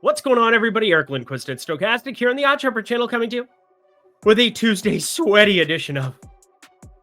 What's going on, everybody? Eric Lindquist at Stochastic here on the Oddchopper channel, coming to you with a Tuesday sweaty edition of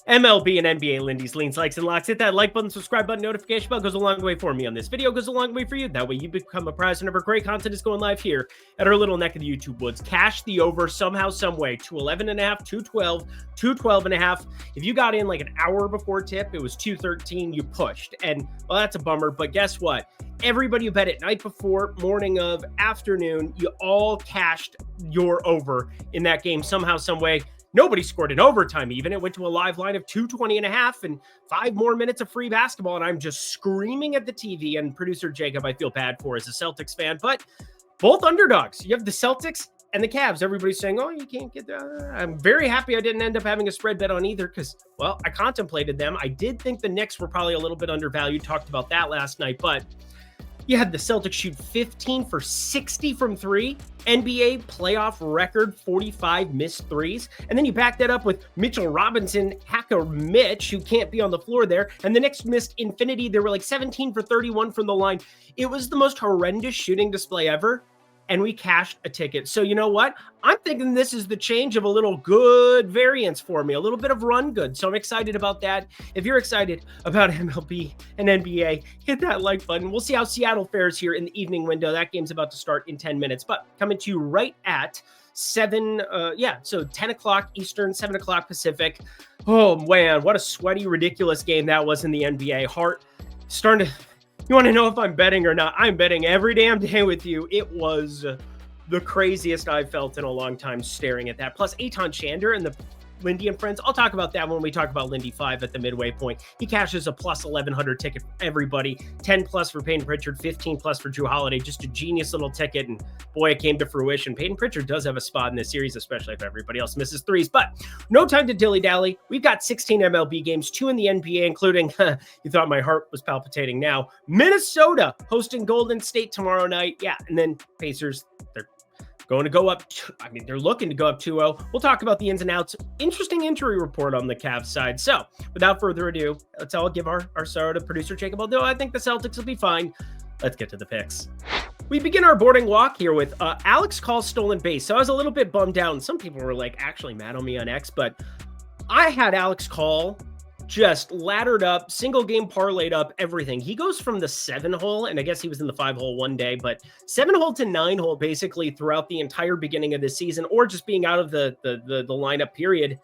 MLB and NBA Lindy's Leans, Likes, and Locks. Hit that like button, subscribe button, notification bell. Goes a long way for me on this video. Goes a long way for you. That way you become a prize whenever great content is going live here at our little neck of the YouTube woods. Cash the over somehow, some way. 211.5, 212, 212.5. If you got in like an hour before tip, it was 213. You pushed. And, well, that's a bummer. But guess what? Everybody who bet it night before, morning of, afternoon, you all cashed your over in that game somehow, some way. Nobody scored in overtime even. It went to a live line of 220.5 and 5 more minutes of free basketball. And I'm just screaming at the TV. And producer Jacob, I feel bad for as a Celtics fan, but both underdogs. You have the Celtics and the Cavs. Everybody's saying, oh, you can't get that. I'm very happy I didn't end up having a spread bet on either because, well, I contemplated them. I did think the Knicks were probably a little bit undervalued. Talked about that last night, but you had the Celtics shoot 15 for 60 from three, NBA playoff record 45 missed threes. And then you back that up with Mitchell Robinson, Hacker Mitch, who can't be on the floor there. And the Knicks missed infinity. They were like 17 for 31 from the line. It was the most horrendous shooting display ever. And we cashed a ticket. So you know what? I'm thinking this is the change of a little good variance for me, a little bit of run good. So I'm excited about that. If you're excited about MLB and NBA, hit that like button. We'll see how Seattle fares here in the evening window. That game's about to start in 10 minutes, but coming to you right at 10 o'clock Eastern, 7 o'clock Pacific. Oh man, what a sweaty, ridiculous game that was in the NBA. Heart starting to... You want to know if I'm betting or not? I'm betting every damn day with you. It was the craziest I've felt in a long time staring at that. Plus, Eitan Shander and the Lindy and friends. I'll talk about that when we talk about Lindy 5 at the midway point. He cashes a plus 1,100 ticket for everybody. 10 plus for Peyton Pritchard, 15 plus for Drew Holiday. Just a genius little ticket. And boy, it came to fruition. Peyton Pritchard does have a spot in this series, especially if everybody else misses threes. But no time to dilly-dally. We've got 16 MLB games, 2 in the NBA, including, you thought my heart was palpitating now, Minnesota hosting Golden State tomorrow night. Yeah, and then Pacers, they're going to go up. They're looking to go up 2-0. We'll talk about the ins and outs. Interesting injury report on the Cavs side. So without further ado, let's all give our sorrow to producer Jacob. Although I think the Celtics will be fine. Let's get to the picks. We begin our boarding walk here with Alex Call's stolen base. So I was a little bit bummed out. And some people were like actually mad on me on X, but I had Alex Call just laddered up, single game parlayed up, everything. He goes from the 7-hole, and I guess he was in the 5-hole one day, but 7-hole to 9-hole basically throughout the entire beginning of the season, or just being out of the lineup period,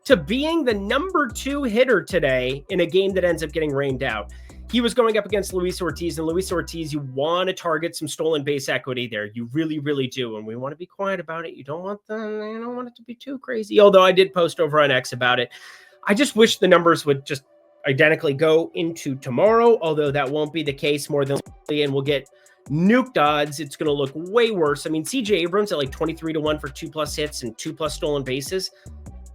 to being the number 2 hitter today in a game that ends up getting rained out. He was going up against Luis Ortiz, and Luis Ortiz, you want to target some stolen base equity there. You really, really do, and we want to be quiet about it. You don't want it to be too crazy, although I did post over on X about it. I just wish the numbers would just identically go into tomorrow, although that won't be the case more than likely, and we'll get nuked odds. It's going to look way worse. I mean, CJ Abrams at like 23-1 for 2+ hits and 2+ stolen bases.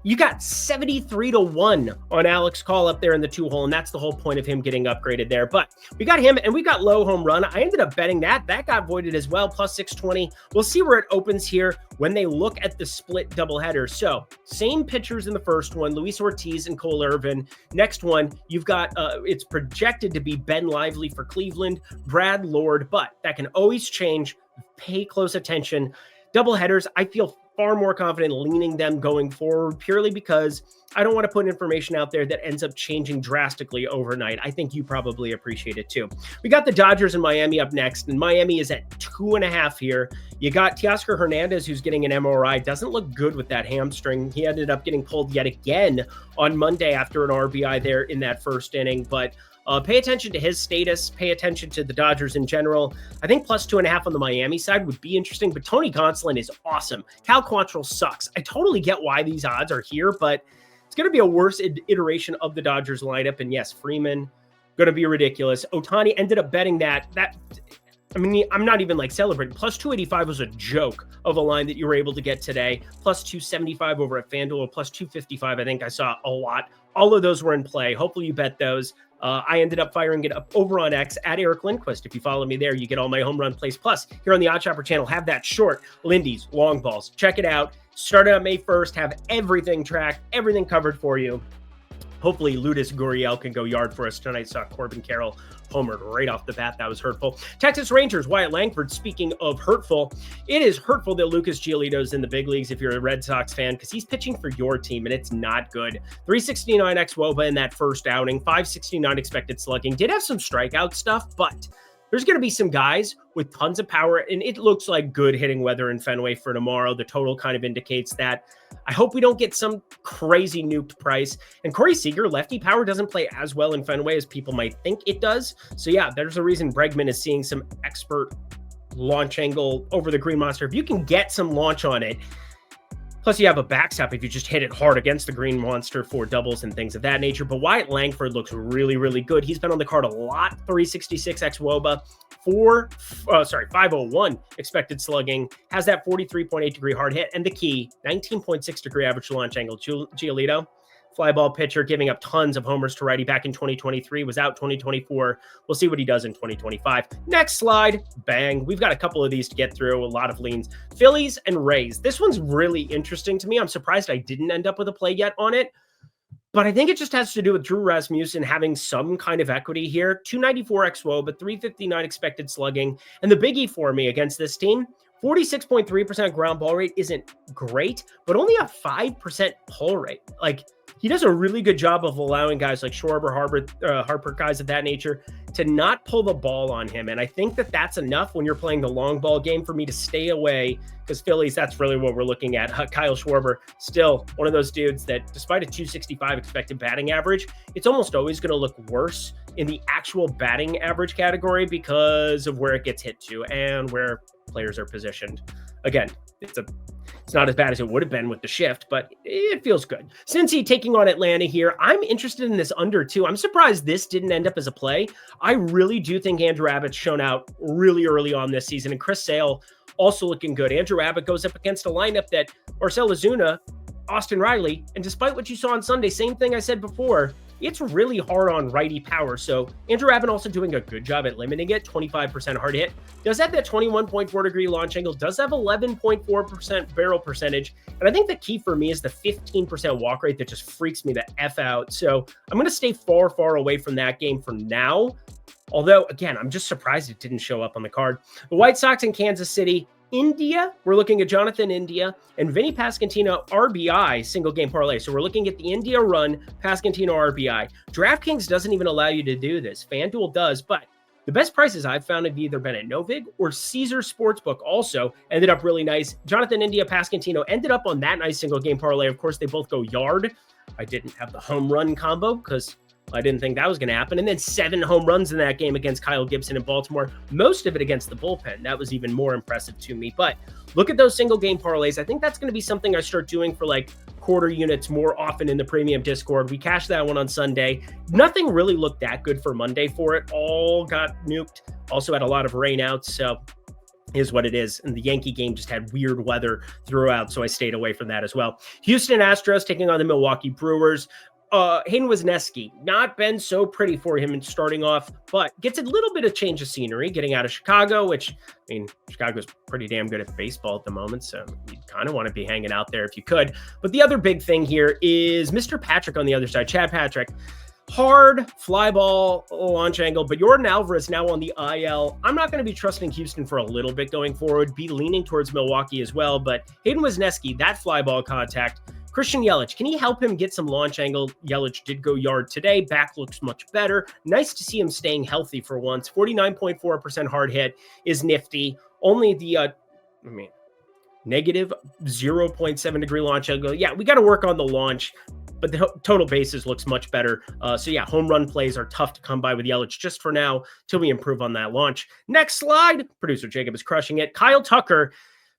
You got 73-1 on Alex Call up there in the 2-hole, and that's the whole point of him getting upgraded there. But we got him, and we got low home run. I ended up betting that. That got voided as well, plus 620. We'll see where it opens here when they look at the split doubleheader. So same pitchers in the first one, Luis Ortiz and Cole Irvin. Next one, you've got, it's projected to be Ben Lively for Cleveland, Brad Lord, but that can always change. Pay close attention. Doubleheaders, I feel far more confident leaning them going forward purely because I don't want to put information out there that ends up changing drastically overnight. I think you probably appreciate it too. We got the Dodgers and Miami up next, and Miami is at 2.5 here. You got Teoscar Hernandez, who's getting an MRI. Doesn't look good with that hamstring. He ended up getting pulled yet again on Monday after an RBI there in that first inning, but pay attention to his status. Pay attention to the Dodgers in general. I think plus 2.5 on the Miami side would be interesting, but Tony Gonsolin is awesome. Cal Quantrill sucks. I totally get why these odds are here, but it's going to be a worse iteration of the Dodgers lineup. And yes, Freeman, going to be ridiculous. Ohtani ended up betting that. I mean, I'm not even like celebrating. Plus 285 was a joke of a line that you were able to get today. Plus 275 over at FanDuel, plus 255. I think I saw a lot. All of those were in play. Hopefully you bet those. I ended up firing it up over on X at Eric Lindquist. If you follow me there, you get all my home run plays. Plus, here on the Oddchopper channel, have that short, Lindy's, long balls. Check it out. Started on May 1st, have everything tracked, everything covered for you. Hopefully, Ludus Gurriel can go yard for us tonight. Saw Corbin Carroll homered right off the bat. That was hurtful. Texas Rangers, Wyatt Langford. Speaking of hurtful, it is hurtful that Lucas Giolito's in the big leagues if you're a Red Sox fan, because he's pitching for your team, and it's not good. 369 xWOBA in that first outing, 569 expected slugging. Did have some strikeout stuff, but there's going to be some guys with tons of power, and it looks like good hitting weather in Fenway for tomorrow. The total kind of indicates that. I hope we don't get some crazy nuked price. And Corey Seager, lefty power, doesn't play as well in Fenway as people might think it does. So yeah, there's a reason Bregman is seeing some expert launch angle over the Green Monster. If you can get some launch on it, plus, you have a backstop if you just hit it hard against the Green Monster for doubles and things of that nature. But Wyatt Langford looks really, really good. He's been on the card a lot. 366 xWOBA, 501 expected slugging, has that 43.8 degree hard hit, and the key, 19.6 degree average launch angle. Giolito, fly ball pitcher, giving up tons of homers to righty back in 2023, was out 2024. We'll see what he does in 2025. Next slide, bang. We've got a couple of these to get through, a lot of leans. Phillies and Rays. This one's really interesting to me. I'm surprised I didn't end up with a play yet on it, but I think it just has to do with Drew Rasmussen having some kind of equity here. 294 xWOBA, 359 expected slugging. And the biggie for me against this team, 46.3% ground ball rate isn't great, but only a 5% pull rate. Like, he does a really good job of allowing guys like Schwarber, Harper, guys of that nature, to not pull the ball on him. And I think that that's enough when you're playing the long ball game for me to stay away, because Phillies, that's really what we're looking at. Kyle Schwarber, still one of those dudes that despite a 265 expected batting average, it's almost always going to look worse in the actual batting average category because of where it gets hit to and where players are positioned. Again, it's not as bad as it would have been with the shift, but it feels good. Cincy taking on Atlanta here. I'm interested in this under too. I'm surprised this didn't end up as a play. I really do think Andrew Abbott's shown out really early on this season, and Chris Sale also looking good. Andrew Abbott goes up against a lineup that Marcell Ozuna, Austin Riley, and despite what you saw on Sunday, same thing I said before, it's really hard on righty power. So Andrew Abbott also doing a good job at limiting it. 25% hard hit. Does have that 21.4 degree launch angle. Does have 11.4% barrel percentage. And I think the key for me is the 15% walk rate that just freaks me the F out. So I'm going to stay far away from that game for now. Although, again, I'm just surprised it didn't show up on the card. The White Sox in Kansas City. India, we're looking at Jonathan India and Vinny Pasquantino RBI single game parlay. So we're looking at the India run, Pasquantino RBI. DraftKings doesn't even allow you to do this. FanDuel does, but the best prices I've found have either been at Novig or Caesar Sportsbook also ended up really nice. Jonathan India, Pasquantino ended up on that nice single game parlay. Of course, they both go yard. I didn't have the home run combo because I didn't think that was going to happen. And then 7 home runs in that game against Kyle Gibson in Baltimore, most of it against the bullpen. That was even more impressive to me. But look at those single game parlays. I think that's going to be something I start doing for like quarter units more often in the premium Discord. We cashed that one on Sunday. Nothing really looked that good for Monday for it. All got nuked. Also had a lot of rainouts. So is what it is. And the Yankee game just had weird weather throughout, so I stayed away from that as well. Houston Astros taking on the Milwaukee Brewers. Hayden Wesneski, not been so pretty for him in starting off, but gets a little bit of change of scenery getting out of Chicago, which, I mean, Chicago's pretty damn good at baseball at the moment, so you kind of want to be hanging out there if you could. But the other big thing here is Mr. Patrick on the other side, Chad Patrick. Hard fly ball launch angle, but Jordan Alvarez now on the IL. I'm not going to be trusting Houston for a little bit going forward, be leaning towards Milwaukee as well, but Hayden Wesneski, that fly ball contact. Christian Yelich, can he help him get some launch angle? Yelich did go yard today. Back looks much better. Nice to see him staying healthy for once. 49.4% hard hit is nifty. Only the, negative 0.7 degree launch angle. Yeah, we got to work on the launch, but the total bases looks much better. So yeah, home run plays are tough to come by with Yelich just for now till we improve on that launch. Next slide. Producer Jacob is crushing it. Kyle Tucker.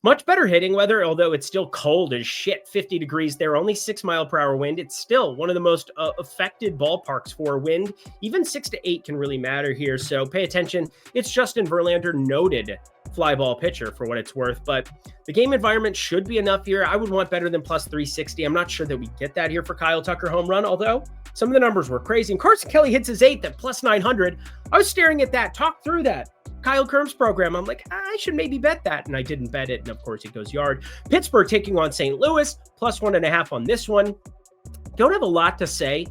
Much better hitting weather, although it's still cold as shit, 50 degrees there, only 6 mile per hour wind. It's still one of the most affected ballparks for wind. Even 6 to 8 can really matter here, so pay attention. It's Justin Verlander, noted fly ball pitcher for what it's worth, but the game environment should be enough here. I would want better than plus 360. I'm not sure that we get that here for Kyle Tucker home run, although some of the numbers were crazy. And Carson Kelly hits his 8th at plus 900. I was staring at that, talk through that. Kyle Kerm's program. I'm like, I should maybe bet that. And I didn't bet it. And of course it goes yard. Pittsburgh taking on St. Louis, plus 1.5 on this one. Don't have a lot to say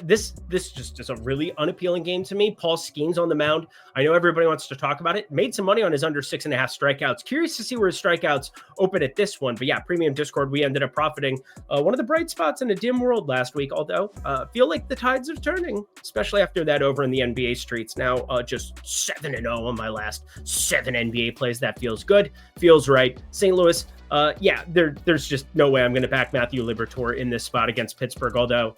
This just is a really unappealing game to me. Paul Skeens on the mound. I know everybody wants to talk about it. Made some money on his under 6.5 strikeouts. Curious to see where his strikeouts open at this one. But yeah, premium Discord, we ended up profiting. One of the bright spots in a dim world last week, although feel like the tides are turning, especially after that over in the NBA streets. Now just 7-0 on my last 7 NBA plays. That feels good. Feels right. St. Louis, yeah, there's just no way I'm going to back Matthew Liberatore in this spot against Pittsburgh, although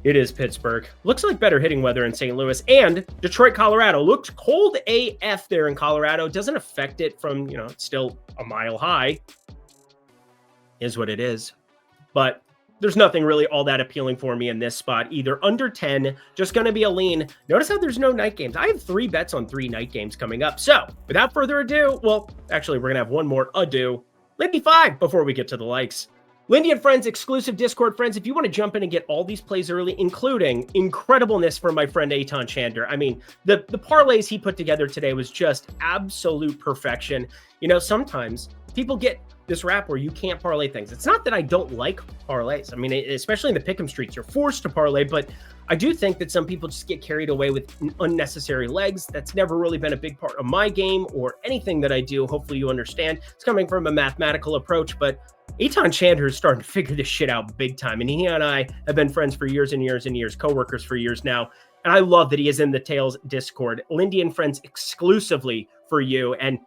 it is Pittsburgh. Looks like better hitting weather in St. Louis. And Detroit, Colorado. Looked cold AF there in Colorado. Doesn't affect it from, it's still a mile high. Is what it is. But there's nothing really all that appealing for me in this spot either. Under 10, just going to be a lean. Notice how there's no night games. I have 3 bets on 3 night games coming up. So without further ado, well, actually, we're going to have one more ado. Lindy 5 before we get to the likes. Lindy and Friends, exclusive Discord friends. If you want to jump in and get all these plays early, including incredibleness from my friend Eitan Shander. I mean, the parlays he put together today was just absolute perfection. Sometimes people get this rap where you can't parlay things. It's not that I don't like parlays. I mean, especially in the pick'em streets, you're forced to parlay, but I do think that some people just get carried away with unnecessary legs. That's never really been a big part of my game or anything that I do. Hopefully you understand. It's coming from a mathematical approach, but Eitan Shander is starting to figure this shit out big time. And he and I have been friends for years and years and years, co-workers for years now. And I love that he is in the Tails Discord. Lindy and Friends exclusively for you. And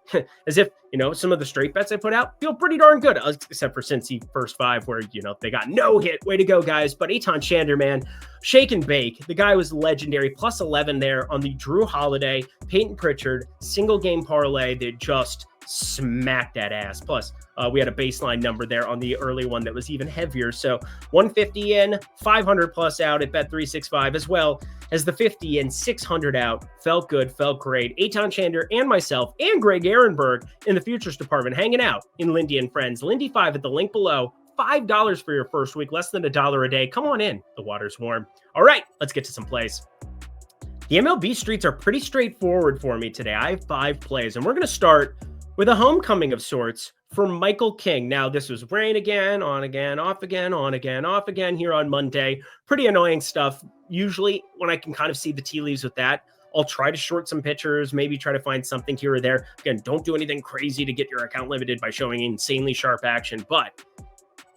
as if, some of the straight bets I put out feel pretty darn good, except for Cincy first 5 where, they got no hit. Way to go, guys. But Eitan Shander, man, shake and bake. The guy was legendary. Plus 11 there on the Drew Holiday, Peyton Pritchard, single game parlay that just smacked that ass. Plus, we had a baseline number there on the early one that was even heavier. So 150 in, 500 plus out at Bet365, as well as the 50 in, 600 out. Felt good, felt great. Eitan Shander and myself and Greg Ehrenberg in the futures department hanging out in Lindy and Friends. Lindy 5 at the link below. $5 for your first week, less than $1 a day. Come on in. The water's warm. All right, let's get to some plays. The MLB streets are pretty straightforward for me today. I have 5 plays, and we're going to start with a homecoming of sorts for Michael King. Now, this was rain again, on again, off again, on again, off again here on Monday. Pretty annoying stuff. Usually, when I can kind of see the tea leaves with that, I'll try to short some pitchers, maybe try to find something here or there. Again, don't do anything crazy to get your account limited by showing insanely sharp action, but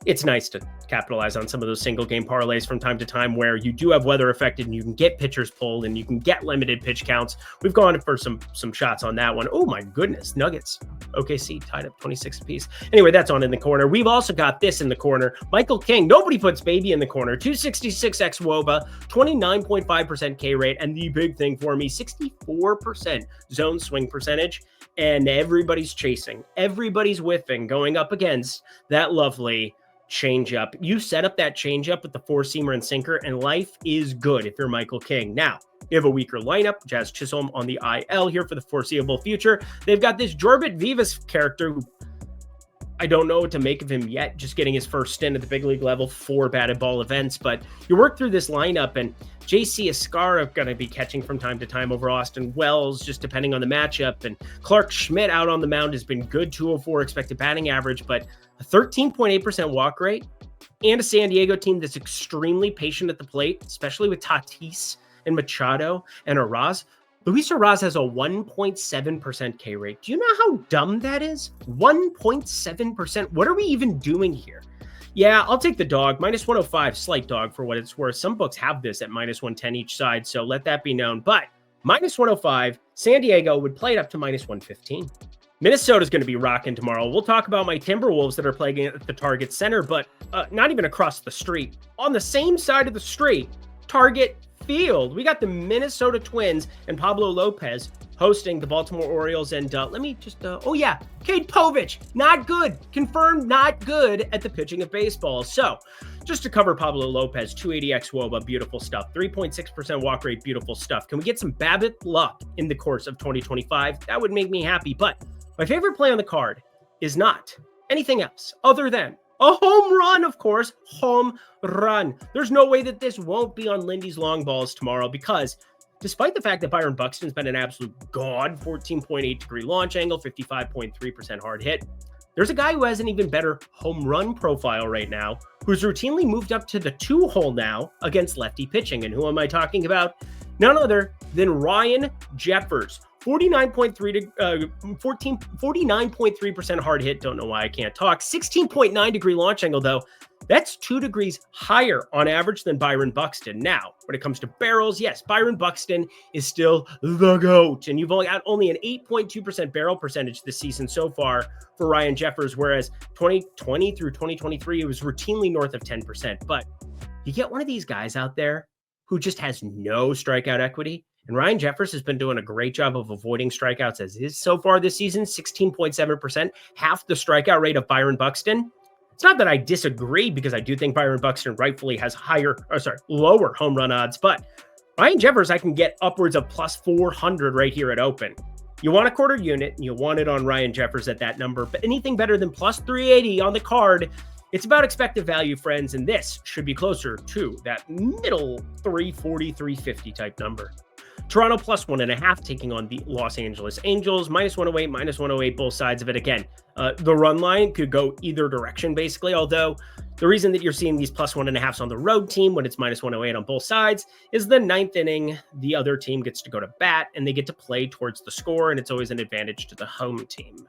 it's nice to capitalize on some of those single game parlays from time to time where you do have weather affected and you can get pitchers pulled and you can get limited pitch counts. We've gone for some shots on that one. Oh my goodness, Nuggets. OKC tied up 26 apiece. Anyway, that's on in the corner. We've also got this in the corner. Michael King, nobody puts baby in the corner. 266x WOBA, 29.5% K rate, and the big thing for me, 64% zone swing percentage. And everybody's chasing. Everybody's whiffing, going up against that lovely changeup. You set up that changeup with the 4-seamer and sinker, and life is good if you're Michael King. Now, you have a weaker lineup. Jazz Chisholm on the IL here for the foreseeable future. They've got this Jorbit Vivas character who I don't know what to make of him yet, just getting his first stint at the big league level, 4 batted ball events. But you work through this lineup, and JC Escarra going to be catching from time to time over Austin Wells, just depending on the matchup. And Clark Schmidt out on the mound has been good, 204 expected batting average, but a 13.8% walk rate, and a San Diego team that's extremely patient at the plate, especially with Tatis and Machado and Araz. Luis Araz has a 1.7% K rate. Do you know how dumb that is? 1.7%. What are we even doing here? Yeah, I'll take the dog. -105, slight dog for what it's worth. Some books have this at -110 each side, so let that be known. But -105, San Diego would play it up to -115. Minnesota's going to be rocking tomorrow. We'll talk about my Timberwolves that are playing at the Target Center, but not even across the street. On the same side of the street, Target Field. We got the Minnesota Twins and Pablo Lopez hosting the Baltimore Orioles. And let me just, oh yeah, Cade Povich, not good. Confirmed not good at the pitching of baseball. So just to cover Pablo Lopez, 280x WOBA, beautiful stuff. 3.6% walk rate, beautiful stuff. Can we get some Babbitt luck in the course of 2025? That would make me happy. But my favorite play on the card is not anything else other than a home run, of course, home run. There's no way that this won't be on Lindy's long balls tomorrow because despite the fact that Byron Buxton's been an absolute god, 14.8 degree launch angle, 55.3% hard hit, There's a guy who has an even better home run profile right now, who's routinely moved up to the 2-hole now against lefty pitching. And who am I talking about? None other than Ryan Jeffers. 49.3% hard hit. Don't know why I can't talk. 16.9 degree launch angle, though. That's 2 degrees higher on average than Byron Buxton. Now, when it comes to barrels, yes, Byron Buxton is still the GOAT. And you've only got an 8.2% barrel percentage this season so far for Ryan Jeffers, whereas 2020 through 2023, it was routinely north of 10%. But you get one of these guys out there who just has no strikeout equity. And Ryan Jeffers has been doing a great job of avoiding strikeouts as is so far this season, 16.7%, half the strikeout rate of Byron Buxton. It's not that I disagree, because I do think Byron Buxton rightfully has lower home run odds, but Ryan Jeffers, I can get upwards of plus 400 right here at open. You want a quarter unit, and you want it on Ryan Jeffers at that number, but anything better than plus 380 on the card, it's about expected value, friends, and this should be closer to that middle 340, 350 type number. Toronto plus 1.5 taking on the Los Angeles Angels, minus 108, minus 108, both sides of it. Again, the run line could go either direction, basically, although the reason that you're seeing these plus 1.5s on the road team when it's minus 108 on both sides is the 9th inning, the other team gets to go to bat, and they get to play towards the score, and it's always an advantage to the home team.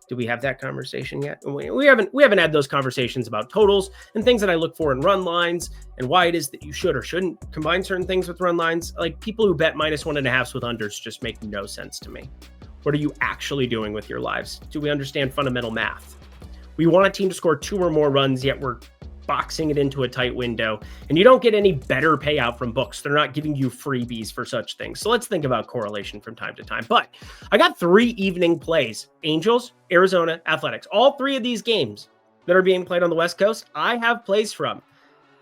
Do we have that conversation yet? We haven't had those conversations about totals and things that I look for in run lines and why it is that you should or shouldn't combine certain things with run lines. Like, people who bet minus 1.5s with unders just make no sense to me. What are you actually doing with your lives? Do we understand fundamental math? We want a team to score 2 or more runs, yet we're boxing it into a tight window, and you don't get any better payout from books. They're not giving you freebies for such things. So let's think about correlation from time to time. But I got 3 evening plays: Angels, Arizona, Athletics. All 3 of these games that are being played on the West Coast, I have plays from.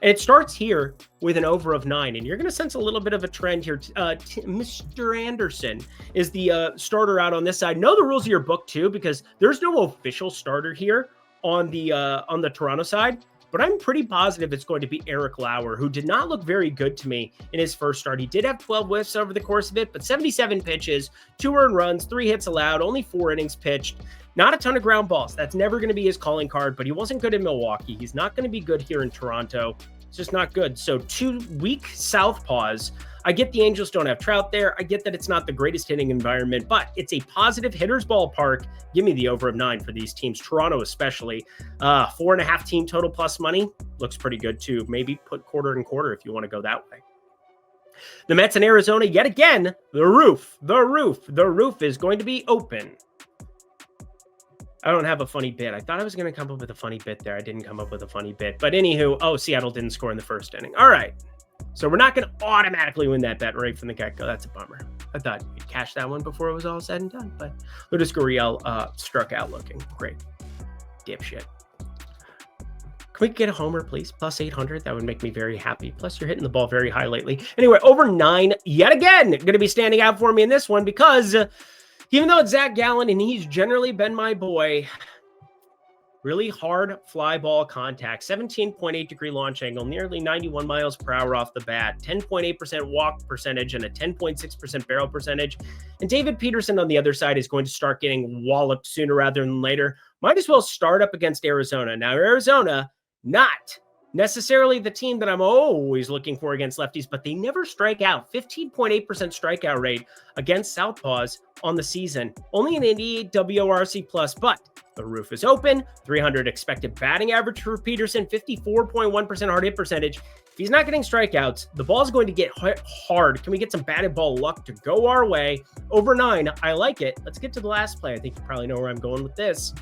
And it starts here with an over of 9. And you're going to sense a little bit of a trend here. Mr. Anderson is the starter out on this side. Know the rules of your book too, because there's no official starter here on the Toronto side. But I'm pretty positive it's going to be Eric Lauer, who did not look very good to me in his first start. He did have 12 whiffs over the course of it, but 77 pitches, 2 earned runs, 3 hits allowed, only 4 innings pitched. Not a ton of ground balls. That's never going to be his calling card, but he wasn't good in Milwaukee. He's not going to be good here in Toronto. It's just not good. So 2 weak southpaws. I get the Angels don't have Trout there. I get that it's not the greatest hitting environment, but it's a positive hitter's ballpark. Give me the over of 9 for these teams, Toronto especially. 4.5 team total plus money looks pretty good too. Maybe put quarter and quarter if you want to go that way. The Mets in Arizona, yet again, the roof is going to be open. I don't have a funny bit. I thought I was going to come up with a funny bit there. I didn't come up with a funny bit. But anywho, Seattle didn't score in the first inning. All right. So we're not going to automatically win that bet right from the get-go. That's a bummer. I thought you'd cash that one before it was all said and done. But Lourdes Gurriel struck out looking great. Dipshit. Can we get a homer, please? Plus 800. That would make me very happy. Plus, you're hitting the ball very high lately. Anyway, over 9 yet again. Going to be standing out for me in this one because even though it's Zach Gallen and he's generally been my boy, really hard fly ball contact, 17.8 degree launch angle, nearly 91 miles per hour off the bat, 10.8% walk percentage, and a 10.6% barrel percentage. And David Peterson on the other side is going to start getting walloped sooner rather than later. Might as well start up against Arizona. Now, Arizona, not necessarily the team that I'm always looking for against lefties, but they never strike out. 15.8% strikeout rate against southpaws on the season. Only an 88 WRC plus, but the roof is open. 300 expected batting average for Peterson, 54.1% hard hit percentage. If he's not getting strikeouts, the ball's going to get hard. Can we get some batted ball luck to go our way? Over 9, I like it. Let's get to the last play. I think you probably know where I'm going with this.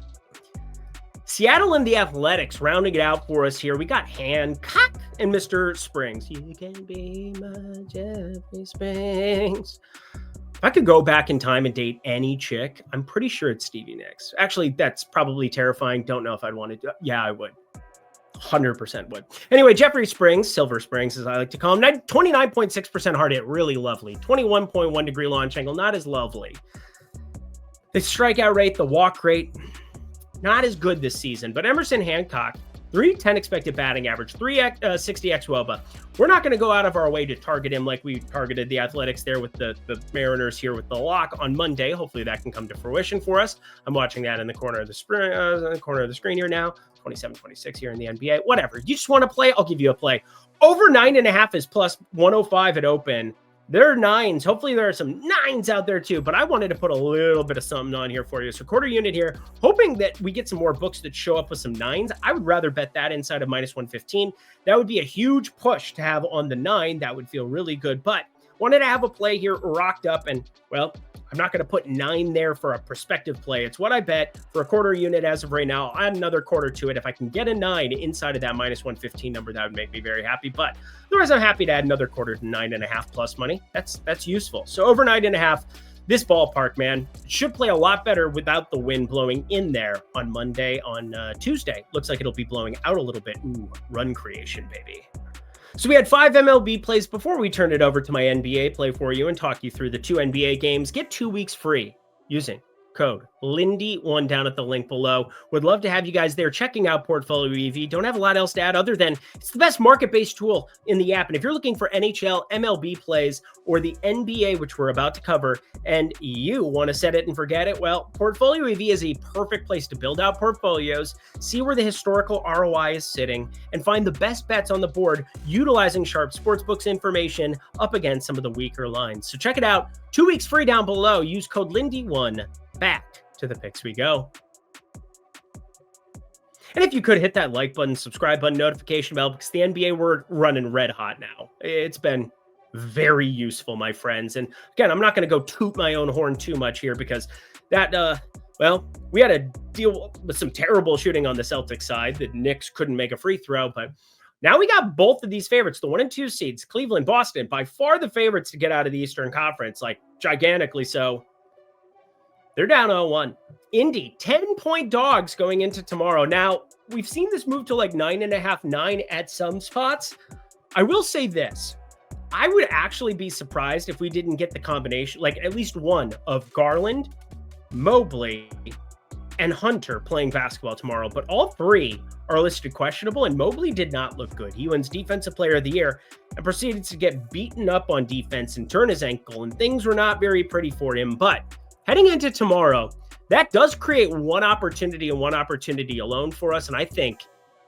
Seattle and the Athletics rounding it out for us here. We got Hancock and Mr. Springs. You can be my Jeffrey Springs. If I could go back in time and date any chick, I'm pretty sure it's Stevie Nicks. Actually, that's probably terrifying. Don't know if I'd want to do it. Yeah, I would. 100% would. Anyway, Jeffrey Springs, Silver Springs, as I like to call him, 29.6% hard hit. Really lovely. 21.1 degree launch angle. Not as lovely. The strikeout rate, the walk rate, not as good this season, but Emerson Hancock 310 expected batting average, 360 xWOBA. We're not going to go out of our way to target him like we targeted the Athletics there with the Mariners here with the lock on Monday. Hopefully that can come to fruition for us. I'm watching that in the corner of the screen here now. 27-26 here in the NBA. Whatever. You just want to play? I'll give you a play. Over 9.5 is plus 105 at open. There are 9s. Hopefully there are some 9s out there too, but I wanted to put a little bit of something on here for you. So quarter unit here, hoping that we get some more books that show up with some 9s. I would rather bet that inside of minus 115. That would be a huge push to have on the 9. That would feel really good, but wanted to have a play here rocked up, and well, I'm not going to put 9 there for a prospective play. It's what I bet for a quarter unit as of right now. I'll add another quarter to it. If I can get a 9 inside of that minus 115 number, that would make me very happy. But otherwise, I'm happy to add another quarter to 9.5 plus money. That's useful. So over 9.5, this ballpark, man, should play a lot better without the wind blowing in there on Monday. On Tuesday, looks like it'll be blowing out a little bit. Ooh, run creation, baby. So we had 5 MLB plays before we turn it over to my NBA play for you and talk you through the 2 NBA games. Get 2 weeks free using code Lindy1 down at the link below. Would love to have you guys there checking out Portfolio EV. Don't have a lot else to add other than it's the best market-based tool in the app. And if you're looking for NHL, MLB plays, or the NBA, which we're about to cover, and you want to set it and forget it, well, Portfolio EV is a perfect place to build out portfolios, see where the historical ROI is sitting, and find the best bets on the board utilizing Sharp Sportsbook's information up against some of the weaker lines. So check it out. 2 weeks free down below. Use code Lindy1. Back to the picks we go. And if you could hit that like button, subscribe button, notification bell, because the NBA, we're running red hot now. It's been very useful, my friends. And again, I'm not going to go toot my own horn too much here because that, well, we had to deal with some terrible shooting on the Celtics side. The Knicks couldn't make a free throw, but now we got both of these favorites, the 1 and 2 seeds, Cleveland, Boston, by far the favorites to get out of the Eastern Conference, like gigantically so. They're down 0-1. Indy, 10-point dogs going into tomorrow. Now, we've seen this move to like 9.5, 9 at some spots. I will say this. I would actually be surprised if we didn't get the combination, like at least one of Garland, Mobley, and Hunter playing basketball tomorrow. But all 3 are listed questionable, and Mobley did not look good. He wins Defensive Player of the Year and proceeded to get beaten up on defense and turn his ankle, and things were not very pretty for him. But heading into tomorrow, that does create one opportunity and one opportunity alone for us. And I think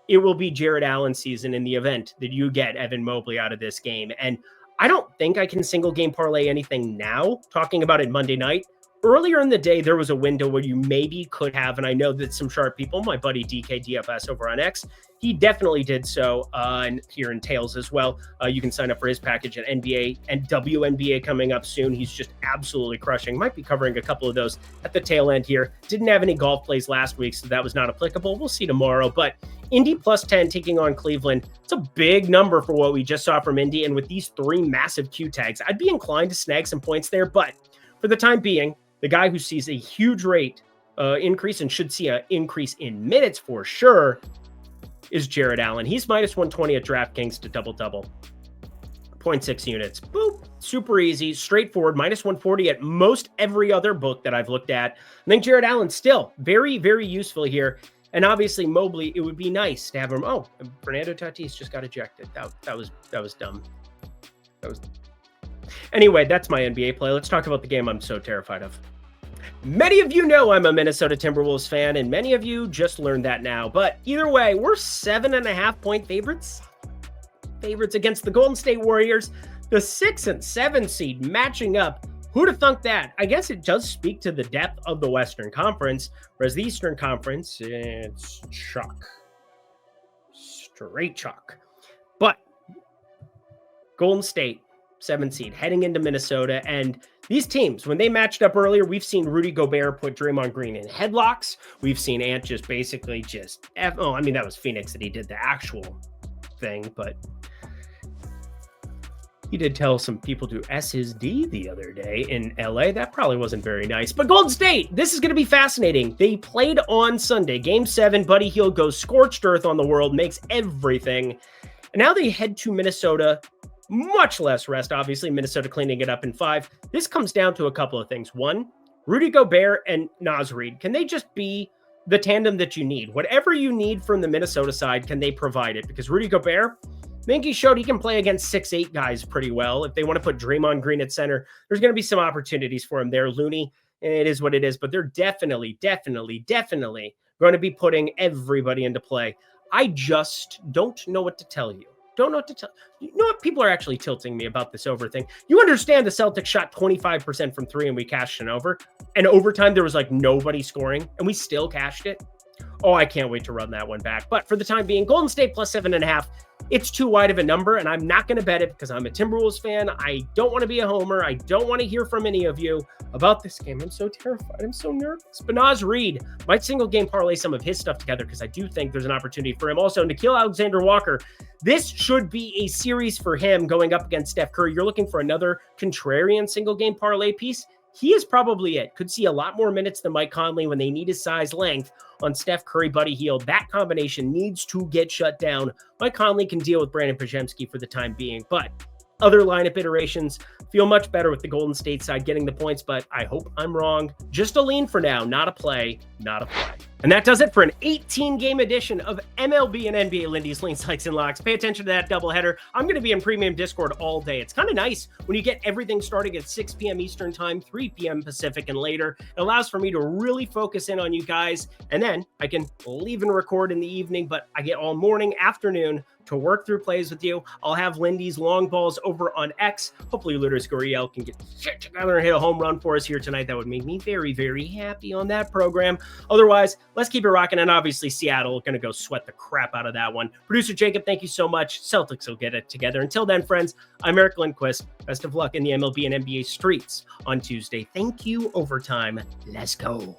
it will be Jared Allen's season in the event that you get Evan Mobley out of this game. And I don't think I can single game parlay anything now, talking about it Monday night. Earlier in the day, there was a window where you maybe could have, and I know that some sharp people, my buddy DK DFS over on X, he definitely did so, and here in Tails as well. You can sign up for his package at NBA and WNBA coming up soon. He's just absolutely crushing. Might be covering a couple of those at the tail end here. Didn't have any golf plays last week, so that was not applicable. We'll see tomorrow, but Indy plus 10 taking on Cleveland. It's a big number for what we just saw from Indy, and with these 3 massive Q tags, I'd be inclined to snag some points there, but for the time being, the guy who sees a huge rate increase and should see an increase in minutes for sure is Jared Allen. He's minus 120 at DraftKings to double-double. 0.6 units. Boop. Super easy, straightforward. Minus 140 at most every other book that I've looked at. I think Jared Allen still very, very useful here. And obviously Mobley, it would be nice to have him. Oh, Fernando Tatis just got ejected. That was dumb. Anyway, that's my NBA play. Let's talk about the game I'm so terrified of. Many of you know I'm a Minnesota Timberwolves fan, and many of you just learned that now. But either way, we're 7.5-point favorites. Favorites against the Golden State Warriors, the 6 and 7 seed matching up. Who'd have thunk that? I guess it does speak to the depth of the Western Conference, whereas the Eastern Conference, it's chalk. Straight chalk. But Golden State, 7 seed, heading into Minnesota, and these teams, when they matched up earlier, we've seen Rudy Gobert put Draymond Green in headlocks. We've seen Ant just basically that was Phoenix that he did the actual thing, but he did tell some people to S his D the other day in LA. That probably wasn't very nice. But Golden State, this is going to be fascinating. They played on Sunday. Game 7, Buddy Hield goes scorched earth on the world, makes everything. And now they head to Minnesota. Much less rest, obviously. Minnesota cleaning it up in 5. This comes down to a couple of things. One, Rudy Gobert and Naz Reid. Can they just be the tandem that you need. Whatever you need from the Minnesota side, can they provide it? Because Rudy Gobert, Minky showed he can play against 6'8" guys pretty well. If they want to put Draymond Green at center, there's going to be some opportunities for him there. Looney, it is what it is, but they're definitely going to be putting everybody into play. I just don't know what to tell you. Don't know what to tell you. You know what? People are actually tilting me about this over thing. You understand the Celtics shot 25% from three and we cashed an over. And overtime, there was like nobody scoring and we still cashed it. Oh, I can't wait to run that one back. But for the time being, Golden State plus 7.5. It's too wide of a number, and I'm not going to bet it because I'm a Timberwolves fan. I don't want to be a homer. I don't want to hear from any of you about this game. I'm so terrified. I'm so nervous. But Naz Reid might single game parlay some of his stuff together because I do think there's an opportunity for him. Also, Nickeil Alexander-Walker, this should be a series for him going up against Steph Curry. You're looking for another contrarian single game parlay piece. He is probably it. Could see a lot more minutes than Mike Conley when they need his size length on Steph Curry, Buddy Hield. That combination needs to get shut down. Mike Conley can deal with Brandon Podziemski for the time being, but other lineup iterations feel much better with the Golden State side getting the points, but I hope I'm wrong. Just a lean for now, not a play, not a play. And that does it for an 18-game edition of MLB and NBA Lindy's Leans, Likes, and Locks. Pay attention to that doubleheader. I'm going to be in Premium Discord all day. It's kind of nice when you get everything starting at 6 p.m. Eastern Time, 3 p.m. Pacific, and later. It allows for me to really focus in on you guys, and then I can leave and record in the evening, but I get all morning, afternoon to work through plays with you. I'll have Lindy's long balls over on X. Hopefully, Lourdes Gurriel can get shit together and hit a home run for us here tonight. That would make me very, very happy on that program. Otherwise, let's keep it rocking. And obviously, Seattle going to go sweat the crap out of that one. Producer Jacob, thank you so much. Celtics will get it together. Until then, friends, I'm Eric Lindquist. Best of luck in the MLB and NBA streets on Tuesday. Thank you, Overtime. Let's go.